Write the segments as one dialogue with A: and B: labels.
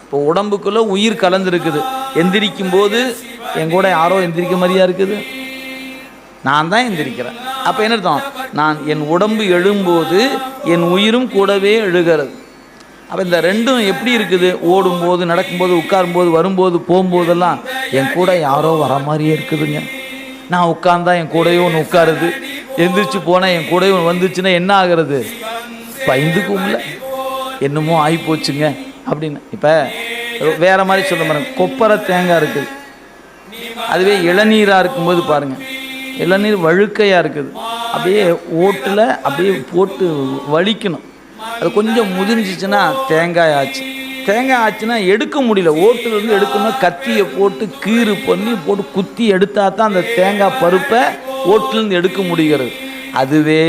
A: இப்போ உடம்புக்குள்ளே உயிர் கலந்துருக்குது. எந்திரிக்கும் போது என் கூட யாரோ எந்திரிக்க மாதிரியா இருக்குது, நான் தான் எந்திரிக்கிறேன். அப்போ என்ன அர்த்தம்? நான் என் உடம்பு எழும்போது என் உயிரும் கூடவே எழுகிறது. அப்போ இந்த ரெண்டும் எப்படி இருக்குது? ஓடும்போது, நடக்கும்போது, உட்காரும்போது, வரும்போது, போகும்போதெல்லாம் என் கூட யாரோ வர மாதிரியே இருக்குதுங்க. நான் உட்கார்ந்தா என் கூடவே ஒன்று உட்காருது, எந்திரிச்சு போனால் என் கூடவே ஒன்று வந்துச்சுன்னா என்ன ஆகிறது? பயந்துக்கும்ல, என்னமோ ஆகிப்போச்சுங்க அப்படின்னு. இப்போ வேறு மாதிரி சொல்ல பாருங்க, கொப்பரை தேங்காய் இருக்குது, அதுவே இளநீராக இருக்கும்போது பாருங்கள், இளநீர் வழுக்கையாக இருக்குது, அப்படியே ஓட்டில் அப்படியே போட்டு வலிக்கணும். அது கொஞ்சம் முதிர்ந்துச்சுன்னா தேங்காய் ஆச்சு. தேங்காய் ஆச்சுன்னா எடுக்க முடியல, ஓட்டுலேருந்து எடுக்கணும், கத்தியை போட்டு கீறு பண்ணி போட்டு குத்தி எடுத்தால் தான் அந்த தேங்காய் பருப்பை ஓட்டுலேருந்து எடுக்க முடிகிறது. அதுவே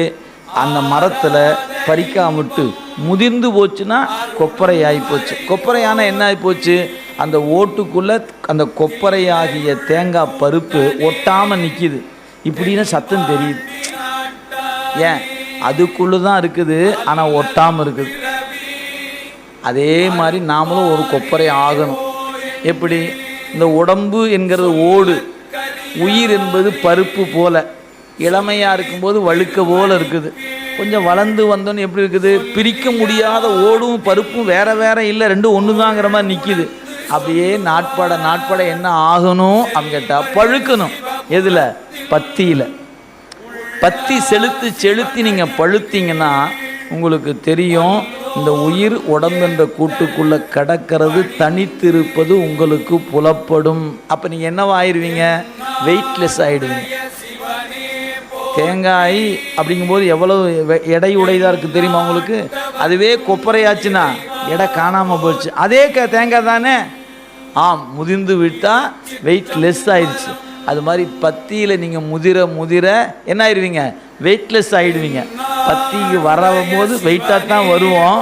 A: அந்த மரத்தில் பறிக்காமட்டு முதிர்ந்து போச்சுன்னா கொப்பரை ஆகிப்போச்சு. கொப்பரையான என்ன ஆகிப்போச்சு? அந்த ஓட்டுக்குள்ளே அந்த கொப்பரையாகிய தேங்காய் பருப்பு ஒட்டாமல் நிற்கிது. இப்படின்னு சத்தம் தெரியுது. ஏன்? அதுக்குள்ளே தான் இருக்குது, ஆனால் ஒட்டாமல் இருக்குது. அதே மாதிரி நாமளும் ஒரு கொப்பரை ஆகணும். எப்படி? இந்த உடம்பு என்கிறது ஓடு, உயிர் என்பது பருப்பு போல. இளமையாக இருக்கும்போது வழுக்க போல் இருக்குது, கொஞ்சம் வளர்ந்து வந்தோன்னு எப்படி இருக்குது? பிரிக்க முடியாத ஓடும் பருப்பும் வேற வேற இல்லை, ரெண்டும் ஒன்று தாங்கிற மாதிரி நிற்கிது. அப்படியே நாட்பட என்ன ஆகணும் அப்படின்னு கேட்டால் பழுக்கணும். எதில்? பத்தியில். பத்தி செலுத்தி நீங்கள் பழுத்தீங்கன்னா உங்களுக்கு தெரியும், இந்த உயிர் உடம்பென்ற கூட்டுக்குள்ளே கடக்கிறது, தனித்திருப்பது உங்களுக்கு புலப்படும். அப்போ நீங்கள் என்னவாயிருவீங்க? வெயிட்லெஸ் ஆகிடுவீங்க. தேங்காய் அப்படிங்கும்போது எவ்வளவு எடை உடையதாக இருக்குது தெரியுமா உங்களுக்கு? அதுவே கொப்பரையாச்சுன்னா எடை காணாமல் போச்சு. அதே தேங்காய் தானே? முதிர்ந்து விட்டால் வெயிட்லெஸ் ஆயிடுச்சு. அது மாதிரி பத்தியில் நீங்கள் முதிர என்ன ஆயிடுவீங்க? வெயிட்லெஸ் ஆகிடுவீங்க. பத்திக்கு வரும்போது வெயிட்டாக தான் வருவோம்,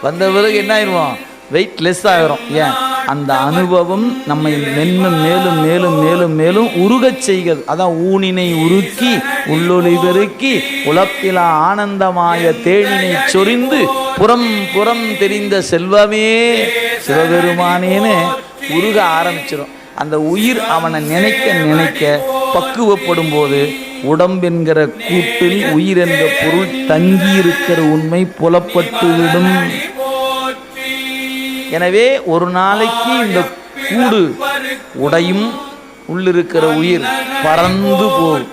A: வந்த பிறகு என்ன ஆயிடுவோம்? வெயிட்லெஸ் ஆகிறோம். ஏன்? அந்த அனுபவம் நம்மை மென்னும் மேலும் மேலும் மேலும் மேலும் உருகச் செய்கிறது. அதான் ஊனினை உருக்கி உள்ளொளி பெருக்கி உழப்பிலா ஆனந்தமாய தேனினை சொரிந்து புறம் புறம் தெரிந்த செல்வமே சிவபெருமானேன்னு உருக ஆரம்பிச்சிடும். அந்த உயிர் அவனை நினைக்க பக்குவப்படும் போது உடம்பென்கிற கூட்டில் உயிர் என்ற பொருள் தங்கி இருக்கிற உண்மை புலப்பட்டுவிடும். எனவே ஒரு நாளைக்கு இந்த கூடு உடையும், உள்ளிருக்கிற உயிர் பறந்து போகும்.